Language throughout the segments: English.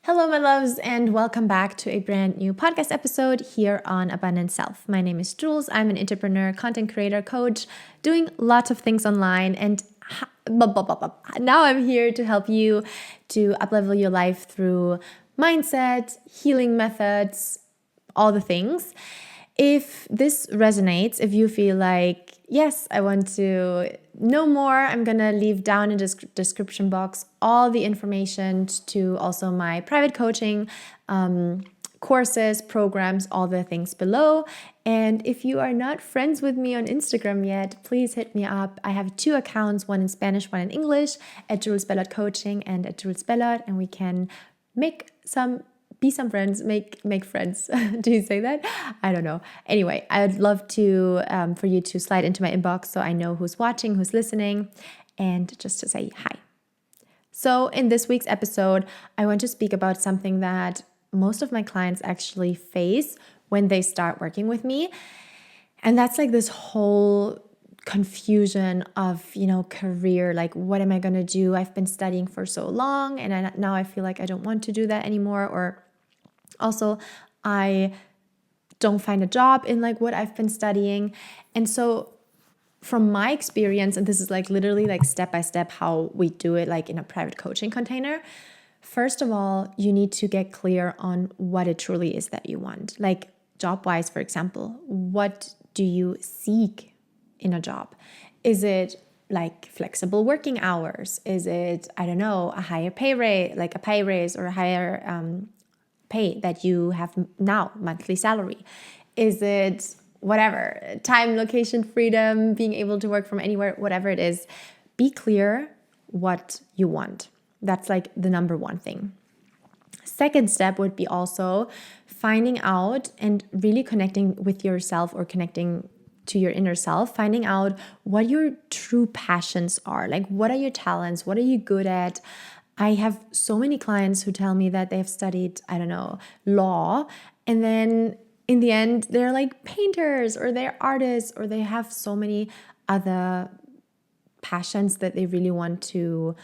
Hello, my loves, and welcome back to a brand new podcast episode here on Abundant Self. My name is Jules. I'm an entrepreneur, content creator, coach, doing lots of things online, and now I'm here to help you to uplevel your life through mindset, healing methods, all the things. If this resonates, if you feel like, yes, I want to know more, I'm going to leave down in the description box all the information to also my private coaching, courses, programs, all the things below. And if you are not friends with me on Instagram yet, please hit me up. I have 2 accounts, one in Spanish, one in English, at Jules Bellot Coaching and at Jules Bellot, and we can be some friends, make friends. Do you say that? I don't know. Anyway, I'd love to for you to slide into my inbox so I know who's watching, who's listening, and just to say hi. So in this week's episode, I want to speak about something that most of my clients actually face when they start working with me. And that's like this whole confusion of, career, like what am I going to do? I've been studying for so long and now I feel like I don't want to do that anymore, or also, I don't find a job in like what I've been studying. And so from my experience, and this is like literally like step by step how we do it like in a private coaching container. First of all, you need to get clear on what it truly is that you want. Like job-wise, for example, what do you seek in a job? Is it like flexible working hours? Is it, I don't know, a higher pay rate, like a pay raise, or a higher pay that you have now, monthly salary? Is it whatever, time, location, freedom, being able to work from anywhere, whatever it is? Be clear what you want. That's like the number one thing. Second step would be also finding out and really connecting with yourself, or connecting to your inner self, finding out what your true passions are. Like, what are your talents? What are you good at? I have so many clients who tell me that they have studied, I don't know, law, and then in the end, they're like painters, or they're artists, or they have so many other passions that they really want to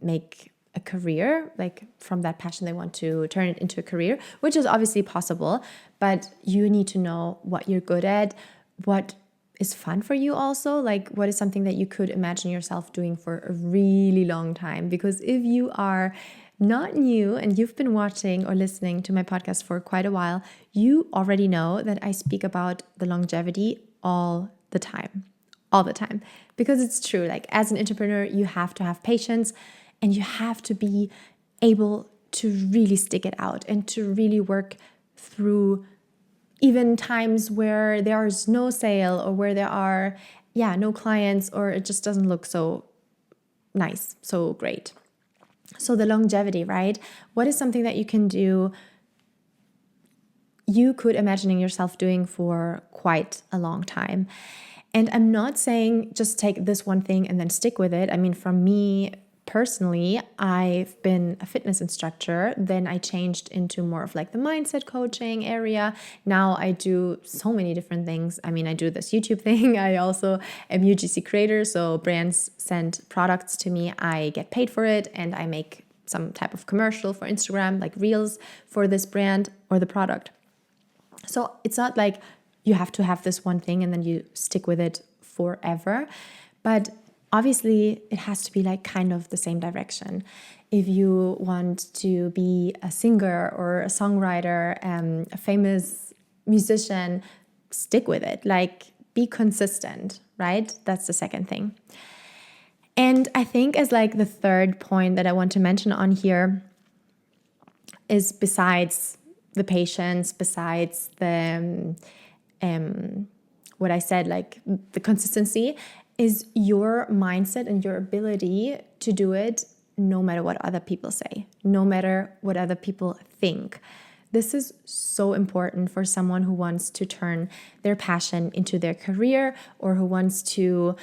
make a career. Like from that passion, they want to turn it into a career, which is obviously possible, but you need to know what you're good at, what is fun for you also, like what is something that you could imagine yourself doing for a really long time. Because if you are not new and you've been watching or listening to my podcast for quite a while, you already know that I speak about the longevity all the time, because it's true. Like as an entrepreneur, you have to have patience, and you have to be able to really stick it out and to really work through even times where there is no sale, or where there are, no clients, or it just doesn't look so nice, so great. So the longevity, right? What is something that you can do, you could imagining yourself doing for quite a long time? And I'm not saying just take this one thing and then stick with it. I mean, from me personally, I've been a fitness instructor. Then I changed into more of like the mindset coaching area. Now I do so many different things. I mean, I do this YouTube thing. I also am UGC creator. So brands send products to me. I get paid for it, and I make some type of commercial for Instagram, like reels for this brand or the product. So it's not like you have to have this one thing and then you stick with it forever. But obviously, it has to be like kind of the same direction. If you want to be a singer or a songwriter, a famous musician, stick with it. Like, be consistent, right? That's the second thing. And I think as like the third point that I want to mention on here is, besides the patience, besides the what I said, like the consistency, is your mindset and your ability to do it no matter what other people say, no matter what other people think. This is so important for someone who wants to turn their passion into their career, or who wants to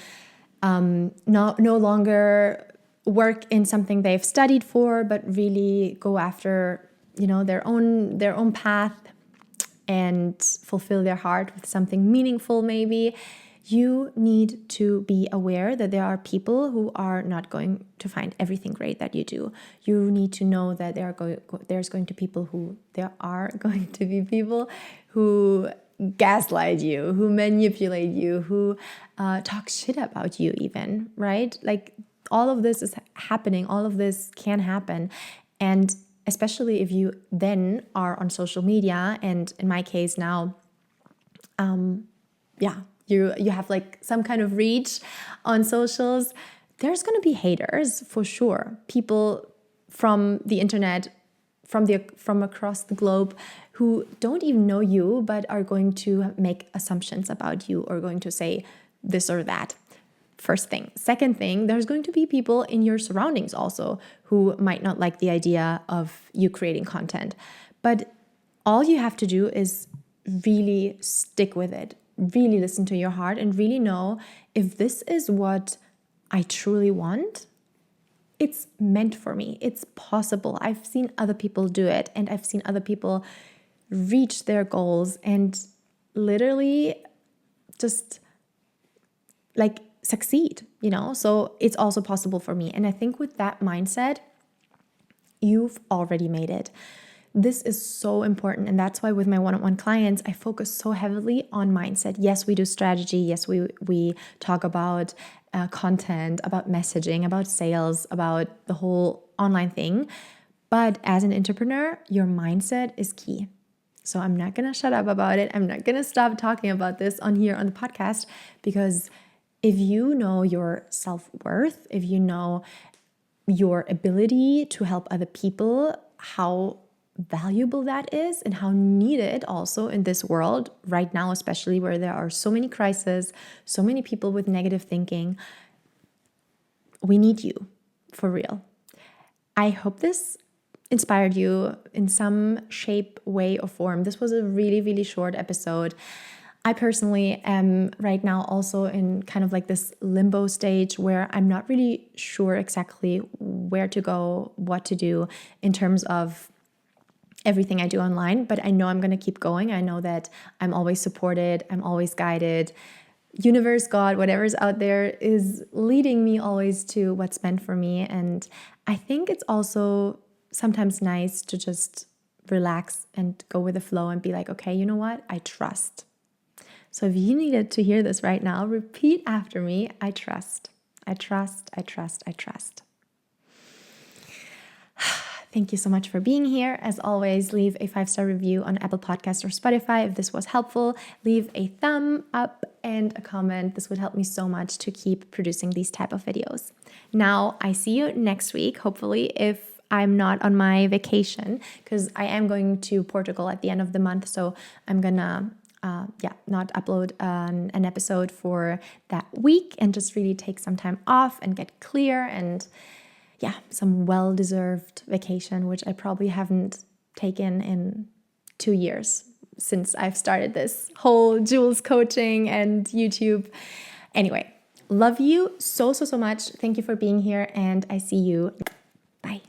no longer work in something they've studied for, but really go after, their own path and fulfill their heart with something meaningful maybe. You need to be aware that there are people who are not going to find everything great that you do. You need to know that there are going to be people who gaslight you, who manipulate you, who talk shit about you even, right? Like all of this is happening. All of this can happen. And especially if you then are on social media, and in my case now, you have like some kind of reach on socials, there's going to be haters for sure. People from the internet, from across the globe, who don't even know you but are going to make assumptions about you or going to say this or that. First thing. Second thing, there's going to be people in your surroundings also who might not like the idea of you creating content. But all you have to do is really stick with it, really listen to your heart, and really know if this is what I truly want, it's meant for me. It's possible. I've seen other people do it, and I've seen other people reach their goals and literally just like succeed, So it's also possible for me. And I think with that mindset, you've already made it. This is so important. And that's why with my one-on-one clients, I focus so heavily on mindset. Yes, we do strategy. Yes, we talk about content, about messaging, about sales, about the whole online thing. But as an entrepreneur, your mindset is key. So I'm not going to shut up about it. I'm not going to stop talking about this on here on the podcast, because if you know your self-worth, if you know your ability to help other people, how valuable that is and how needed also in this world right now, especially where there are so many crises, so many people with negative thinking, we need you for real. I hope this inspired you in some shape, way, or form. This was a really, really short episode. I personally am right now also in kind of like this limbo stage where I'm not really sure exactly where to go, what to do in terms of everything I do online, but I know I'm going to keep going. I know that I'm always supported. I'm always guided. Universe, God, whatever's out there is leading me always to what's meant for me. And I think it's also sometimes nice to just relax and go with the flow and be like, okay, you know what? I trust. So if you needed to hear this right now, repeat after me. I trust. I trust. I trust. I trust. Thank you so much for being here. As always, leave a 5-star review on Apple Podcasts or Spotify if this was helpful. Leave a thumb up and a comment. This would help me so much to keep producing these type of videos. Now, I see you next week, hopefully, if I'm not on my vacation, because I am going to Portugal at the end of the month. So I'm gonna not upload an episode for that week and just really take some time off and get clear and some well-deserved vacation, which I probably haven't taken in 2 years since I've started this whole Jules coaching and YouTube. Anyway, love you so, so, so much. Thank you for being here, and I see you. Bye.